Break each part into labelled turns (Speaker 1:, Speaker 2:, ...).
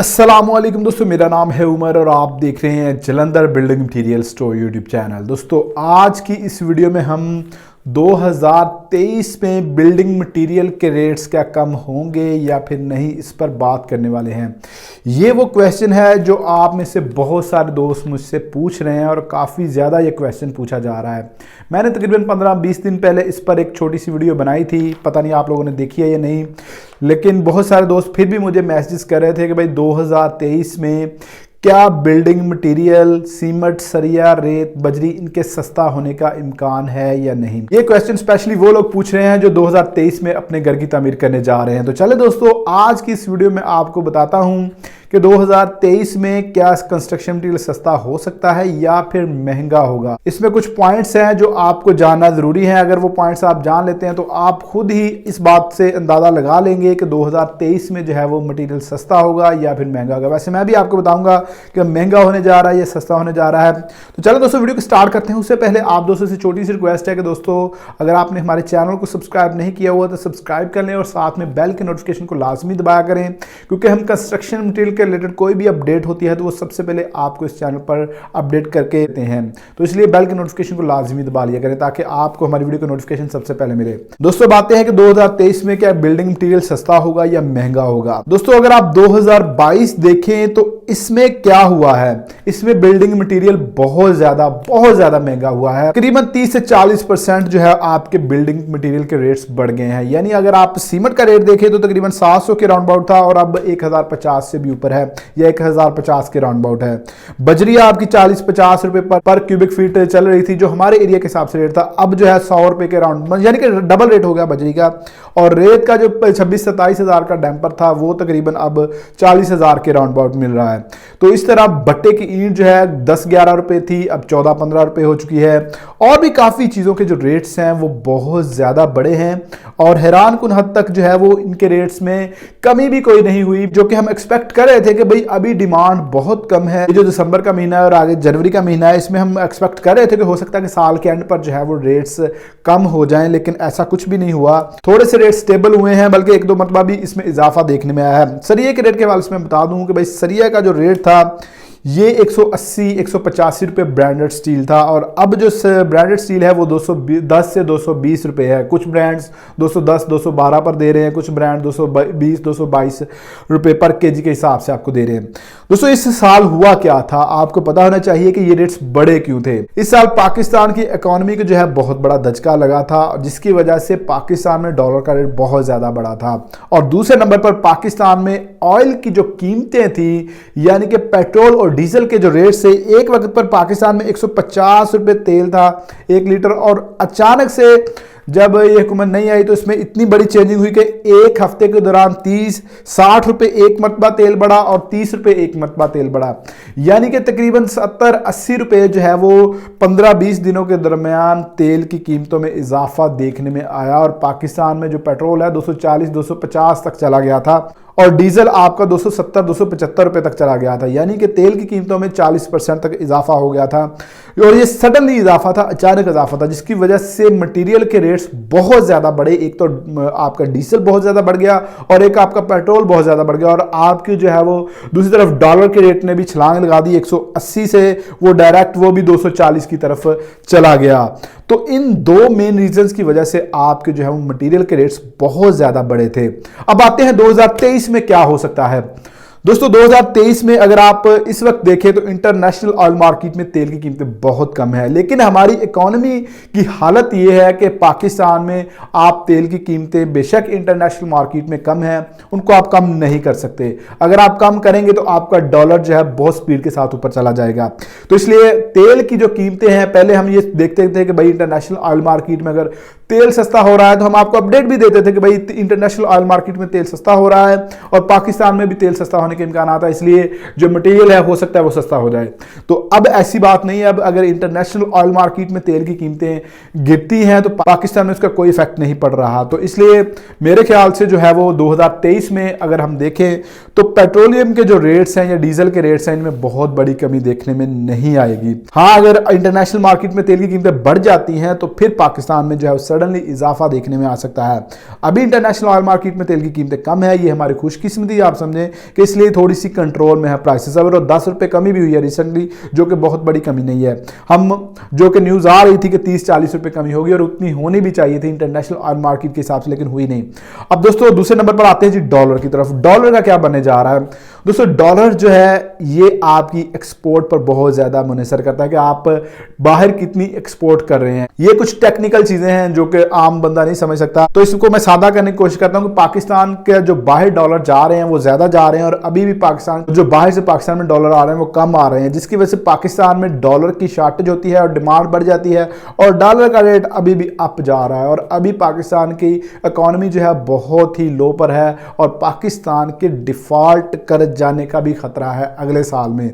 Speaker 1: अस्सलामुअलैकुम दोस्तों, मेरा नाम है उमर और आप देख रहे हैं Jalandhar building material store YouTube channel. दोस्तों आज की इस वीडियो में हम 2023 में बिल्डिंग मटेरियल के रेट्स क्या कम होंगे या फिर नहीं, इस पर बात करने वाले हैं। ये वो क्वेश्चन है जो आप में से बहुत सारे दोस्त मुझसे पूछ रहे हैं और काफ़ी ज़्यादा ये क्वेश्चन पूछा जा रहा है। मैंने तकरीबन 15-20 दिन पहले इस पर एक छोटी सी वीडियो बनाई थी, पता नहीं आप लोगों ने देखी है या नहीं, लेकिन बहुत सारे दोस्त फिर भी मुझे मैसेज कर रहे थे कि भाई 2023 में क्या बिल्डिंग मटेरियल, सीमेंट, सरिया, रेत, बजरी इनके सस्ता होने का इम्कान है या नहीं। ये क्वेश्चन स्पेशली वो लोग पूछ रहे हैं जो 2023 में अपने घर की तामीर करने जा रहे हैं। तो चले दोस्तों, आज की इस वीडियो में आपको बताता हूं कि 2023 में क्या कंस्ट्रक्शन मटेरियल सस्ता हो सकता है या फिर महंगा होगा। इसमें कुछ पॉइंट्स हैं जो आपको जानना जरूरी है। अगर वो पॉइंट्स आप जान लेते हैं तो आप खुद ही इस बात से अंदाजा लगा लेंगे कि 2023 में जो है वो मटेरियल सस्ता होगा या फिर महंगा होगा। वैसे मैं भी आपको बताऊंगा कि महंगा होने जा रहा है या सस्ता होने जा रहा है। तो चलो दोस्तों, वीडियो को स्टार्ट करते हैं। उससे पहले आप दोस्तों से छोटी सी रिक्वेस्ट है कि दोस्तों अगर आपने हमारे चैनल को सब्सक्राइब नहीं किया हुआ तो सब्सक्राइब कर लें और साथ में बेल के नोटिफिकेशन को लाजमी दबाया करें, क्योंकि हम कंस्ट्रक्शन मटेरियल के रिलेटेड कोई भी अपडेट होती है तो वो सबसे पहले आपको इस चैनल पर अपडेट करके देते हैं। तो इसलिए बेल के नोटिफिकेशन को लाजमी दबा लिया करें ताकि आपको हमारी वीडियो का नोटिफिकेशन सबसे पहले मिले। दोस्तों बातें हैं कि 2023 में क्या बिल्डिंग मटेरियल सस्ता होगा या महंगा होगा। दोस्तों अगर आप 2022 देखें तो इसमें क्या हुआ है, इसमें बिल्डिंग मटेरियल बहुत ज्यादा महंगा हुआ है। तकरीबन 30 से 40% जो है आपके बिल्डिंग मटेरियल के रेट्स बढ़ गए हैं। यानी अगर आप सीमेंट का रेट देखें तो तकरीबन 700 के राउंड अबाउट था और अब 1050 से भी ऊपर है या 1050 के राउंड अबाउट है। बजरी आपकी 40-50 रुपए पर क्यूबिक फीट चल रही थी जो हमारे एरिया के हिसाब से रेट था, अब जो है 100 रुपए के राउंड, यानी कि डबल रेट हो गया बजरी का। और रेत का जो 26-27 हजार का डैम्पर था वो तकरीबन अब 40 हजार के राउंड अबाउट मिल रहा है। तो इस तरह भट्टे की ईंट जो है 10-11 रुपए थी, अब 14-15 रुपए हो चुकी है। और भी काफी चीजों के जो रेट्स हैं वो बहुत ज्यादा बड़े हैं और हैरान कुन हद तक जो है वो इनके रेट्स में कमी भी कोई नहीं हुई, जो कि हम एक्सपेक्ट कर रहे थे कि भाई अभी डिमांड बहुत कम है। जो दिसंबर का महीना है और आगे जनवरी का महीना है, इसमें हम एक्सपेक्ट कर रहे थे कि हो सकता है कि साल के एंड पर जो है वो रेट्स कम हो जाएं, लेकिन ऐसा कुछ भी नहीं हुआ। थोड़े से रेट स्टेबल हुए हैं, बल्कि 1-2 मरतबा भी इसमें इजाफा देखने में आया है। सरिया के रेट के हवाले से मैं बता दूं कि भाई सरिया का जो रेट था ये 180-185 रुपए ब्रांडेड स्टील था और अब जो ब्रांडेड स्टील है वो 210 से 220 रुपए है। कुछ ब्रांड्स 210-212 पर दे रहे हैं, कुछ ब्रांड 220-222 रुपए पर केजी के हिसाब से आपको दे रहे हैं। दोस्तों इस साल हुआ क्या था, आपको पता होना चाहिए कि ये रेट्स बड़े क्यों थे। इस साल पाकिस्तान की इकोनॉमी को जो है बहुत बड़ा धचका लगा था, जिसकी वजह से पाकिस्तान में डॉलर का रेट बहुत ज्यादा बढ़ा था। और दूसरे नंबर पर पाकिस्तान में ऑयल की जो कीमतें थी, यानी कि पेट्रोल और डीजल के जो रेट से एक वक्त पर पाकिस्तान में 150 रुपए तेल था 1 लीटर, और अचानक से जब ये हुकूमत नहीं आई तो इसमें इतनी बड़ी चेंजिंग हुई कि एक हफ्ते के दौरान 30-60 रुपए एक मरतबा तेल बढ़ा और 30 रुपए एक मरतबा तेल बढ़ा। यानी कि तकरीबन 70-80 रुपए जो है वो 15-20 दिनों के दरमियान तेल की कीमतों में इजाफा देखने में आया। और पाकिस्तान में जो पेट्रोल है 240-250 तक चला गया था और डीजल आपका 270-275 रुपए तक चला गया था। यानी कि तेल की कीमतों में 40% तक इजाफा हो गया था और ये सडनली इजाफा था, अचानक इजाफा था, जिसकी वजह से मटेरियल के रेट्स बहुत ज्यादा बढ़े। एक तो आपका डीजल बहुत ज्यादा बढ़ गया और एक आपका पेट्रोल बहुत ज्यादा बढ़ गया और आपकी जो है वो दूसरी तरफ डॉलर के रेट ने भी छलांग लगा दी। 180 से वो डायरेक्ट वो भी 240 की तरफ चला गया। तो इन दो मेन रीजंस की वजह से आपके जो है वो मटेरियल के रेट्स बहुत ज्यादा बढ़े थे। अब आते हैं 2023 में क्या हो सकता है। दोस्तों 2023 में अगर आप इस वक्त देखें तो इंटरनेशनल ऑयल मार्केट में तेल की कीमतें बहुत कम है, लेकिन हमारी इकोनॉमी की हालत यह है कि पाकिस्तान में आप तेल की कीमतें बेशक इंटरनेशनल मार्केट में कम है, उनको आप कम नहीं कर सकते। अगर आप कम करेंगे तो आपका डॉलर जो है बहुत स्पीड के साथ ऊपर चला जाएगा। तो इसलिए तेल की जो कीमतें हैं, पहले हम ये देखते थे कि भाई इंटरनेशनल ऑयल मार्केट में अगर तेल सस्ता हो रहा है तो हम आपको अपडेट भी देते थे कि भाई इंटरनेशनल ऑयल मार्केट में तेल सस्ता हो रहा है और पाकिस्तान में भी तेल सस्ता होने के इम्कान आता है, इसलिए जो मटेरियल है हो सकता है वो सस्ता हो जाए। तो अब ऐसी बात नहीं है। अब अगर इंटरनेशनल ऑयल मार्केट में तेल की कीमतें गिरती हैं तो पाकिस्तान में उसका कोई इफेक्ट नहीं पड़ रहा। तो इसलिए मेरे ख्याल से जो है वो 2023 में अगर हम देखें तो पेट्रोलियम के जो रेट्स हैं या डीजल के रेट्स हैं इनमें बहुत बड़ी कमी देखने में नहीं आएगी। हाँ, अगर इंटरनेशनल मार्केट में तेल की कीमतें बढ़ जाती हैं तो फिर पाकिस्तान में जो है सडनली इजाफा देखने में आ सकता है। अभी इंटरनेशनल ऑयल मार्केट में तेल की कीमतें कम है, ये हमारी खुशकिस्मती आप समझें कि इसलिए थोड़ी सी कंट्रोल में है प्राइसेस। अगर 10 रुपए कमी भी हुई है रिसेंटली, जो कि बहुत बड़ी कमी नहीं है। हम जो कि न्यूज़ आ रही थी कि 30-40 रुपए कमी होगी और उतनी होनी भी चाहिए थी इंटरनेशनल ऑयल मार्केट के हिसाब से, लेकिन हुई नहीं। अब दोस्तों दूसरे नंबर पर आते हैं जी डॉलर की तरफ। डॉलर का क्या बनने जा रहा है दोस्तों? डॉलर जो है ये आपकी एक्सपोर्ट पर बहुत ज्यादा मुनहसर करता है कि आप बाहर कितनी एक्सपोर्ट कर रहे हैं। ये कुछ टेक्निकल चीजें हैं जो कि आम बंदा नहीं समझ सकता, तो इसको मैं सादा करने की कोशिश करता हूं कि पाकिस्तान के जो बाहर डॉलर जा रहे हैं वो ज्यादा जा रहे हैं और अभी भी पाकिस्तान जो बाहर से पाकिस्तान में डॉलर आ रहे हैं वो कम आ रहे हैं, जिसकी वजह से पाकिस्तान में डॉलर की शॉर्टेज होती है और डिमांड बढ़ जाती है और डॉलर का रेट अभी भी अप जा रहा है। और अभी पाकिस्तान की इकोनॉमी जो है बहुत ही लो पर है और पाकिस्तान के डिफॉल्ट कर जाने का भी खतरा है अगले साल में।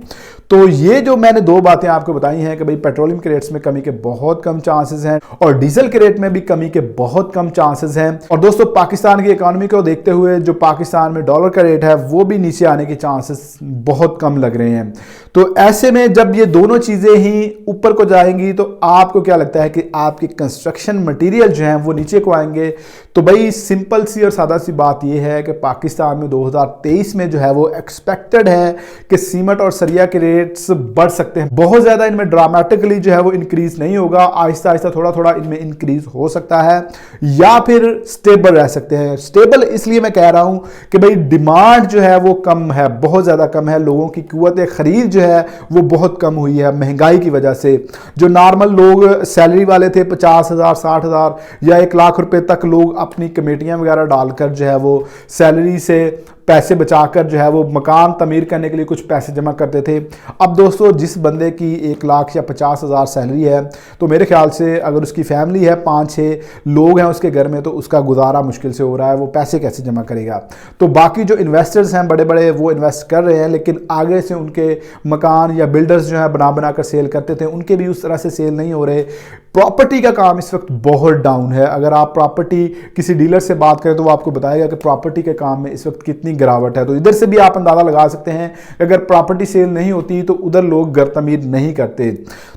Speaker 1: तो ये जो मैंने दो बातें आपको बताई हैं कि भाई पेट्रोलियम के रेट्स में कमी के बहुत कम चांसेस हैं और डीजल के रेट में भी कमी के बहुत कम चांसेस हैं। और दोस्तों पाकिस्तान की इकोनॉमी को देखते हुए जो पाकिस्तान में डॉलर का रेट है वो भी नीचे आने के चांसेस बहुत कम लग रहे हैं। तो ऐसे में जब ये दोनों चीजें ही ऊपर को जाएंगी तो आपको क्या लगता है कि आपके कंस्ट्रक्शन मटेरियल जो हैं वो नीचे को आएंगे? तो भाई सिंपल सी और सादा सी बात यह है कि पाकिस्तान में 2023 में जो है वो एक्सपेक्टेड है कि सीमेंट और सरिया के रेट्स बढ़ सकते हैं। बहुत ज्यादा इनमें ड्रामेटिकली जो है वो इंक्रीज नहीं होगा, आहिस्ता आहिस्ता थोड़ा थोड़ा इनमें इंक्रीज हो सकता है या फिर स्टेबल रह सकते हैं। स्टेबल इसलिए मैं कह रहा हूं कि भाई डिमांड जो है वो कम है, बहुत ज्यादा कम है। लोगों की कुव्वत खरीद जो है वो बहुत कम हुई है महंगाई की वजह से। जो नॉर्मल लोग सैलरी वाले थे 50,000 60,000 या 1 लाख रुपए तक लोग अपनी कमेटियां वगैरह डालकर जो है वो सैलरी से पैसे बचाकर जो है वो मकान तमीर करने के लिए कुछ पैसे जमा करते थे। अब दोस्तों जिस बंदे की 1 लाख या 50,000 सैलरी है तो मेरे ख्याल से अगर उसकी फैमिली है 5-6 लोग हैं उसके घर में तो उसका गुजारा मुश्किल से हो रहा है, वो पैसे कैसे जमा करेगा? तो बाकी जो इन्वेस्टर्स हैं बड़े बड़े वो इन्वेस्ट कर रहे हैं, लेकिन आगे से उनके मकान या बिल्डर्स जो है बना कर सेल करते थे उनके भी उस तरह से सेल नहीं हो रहे। प्रॉपर्टी का काम इस वक्त बहुत डाउन है। अगर आप प्रॉपर्टी किसी डीलर से बात करें तो वो आपको बताएगा कि प्रॉपर्टी के काम में इस वक्त कितनी गिरावट है। तो इधर से भी आप अंदाजा लगा सकते हैं कि अगर प्रॉपर्टी सेल नहीं होती तो उधर लोग घर तमीर नहीं करते।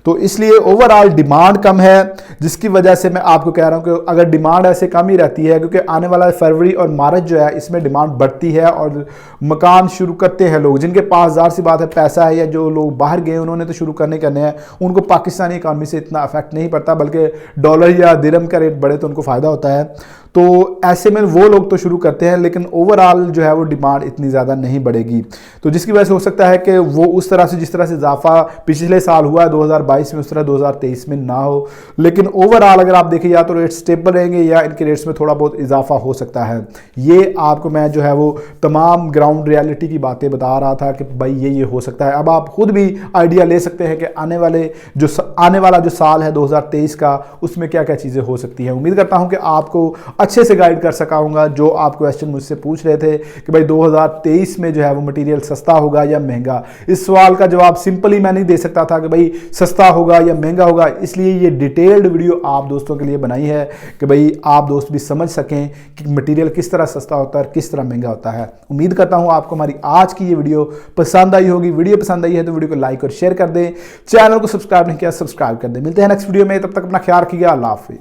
Speaker 1: तो इसलिए ओवरऑल डिमांड कम है, जिसकी वजह से मैं आपको कह रहा हूं कि अगर डिमांड ऐसे कम ही रहती है, क्योंकि आने वाला फरवरी और मार्च जो है इसमें डिमांड बढ़ती है और मकान शुरू करते हैं लोग जिनके पास ज़ाहिर सी बात है पैसा है, या जो लोग बाहर गए उन्होंने तो शुरू करने हैं, उनको पाकिस्तानी इकॉनमी से इतना अफेक्ट नहीं पड़ता, बल्कि डॉलर या दिरहम का रेट बढ़े तो उनको फायदा होता है। तो ऐसे में वो लोग तो शुरू करते हैं, लेकिन ओवरऑल जो है वो डिमांड इतनी ज़्यादा नहीं बढ़ेगी। तो जिसकी वजह से हो सकता है कि वो उस तरह से जिस तरह से इजाफा पिछले साल हुआ है 2022 में उस तरह 2023 में ना हो। लेकिन ओवरऑल अगर आप देखें या तो रेट स्टेबल रहेंगे या इनके रेट्स में थोड़ा बहुत इजाफा हो सकता है। ये आपको मैं जो है वो तमाम ग्राउंड रियलिटी की बातें बता रहा था कि भाई ये हो सकता है। अब आप खुद भी आइडिया ले सकते हैं कि आने वाला जो साल है 2023 का उसमें क्या क्या चीज़ें हो सकती हैं। उम्मीद करता हूँ कि आपको अच्छे से गाइड कर सका हूँगा। जो आप क्वेश्चन मुझसे पूछ रहे थे कि भाई 2023 में जो है वो मटेरियल सस्ता होगा या महंगा, इस सवाल का जवाब सिंपली मैं नहीं दे सकता था कि भाई सस्ता होगा या महंगा होगा। इसलिए ये डिटेल्ड वीडियो आप दोस्तों के लिए बनाई है कि भाई आप दोस्त भी समझ सकें कि मटेरियल किस तरह सस्ता होता है, किस तरह महंगा होता है। उम्मीद करता हूँ आपको हमारी आज की ये वीडियो पसंद आई होगी। वीडियो पसंद आई है तो वीडियो को लाइक और शेयर कर दें, चैनल को सब्सक्राइब नहीं किया सब्सक्राइब कर दें। मिलते हैं नेक्स्ट वीडियो में, तब तक अपना ख्याल रखिएगा। अल्लाह हाफिज़।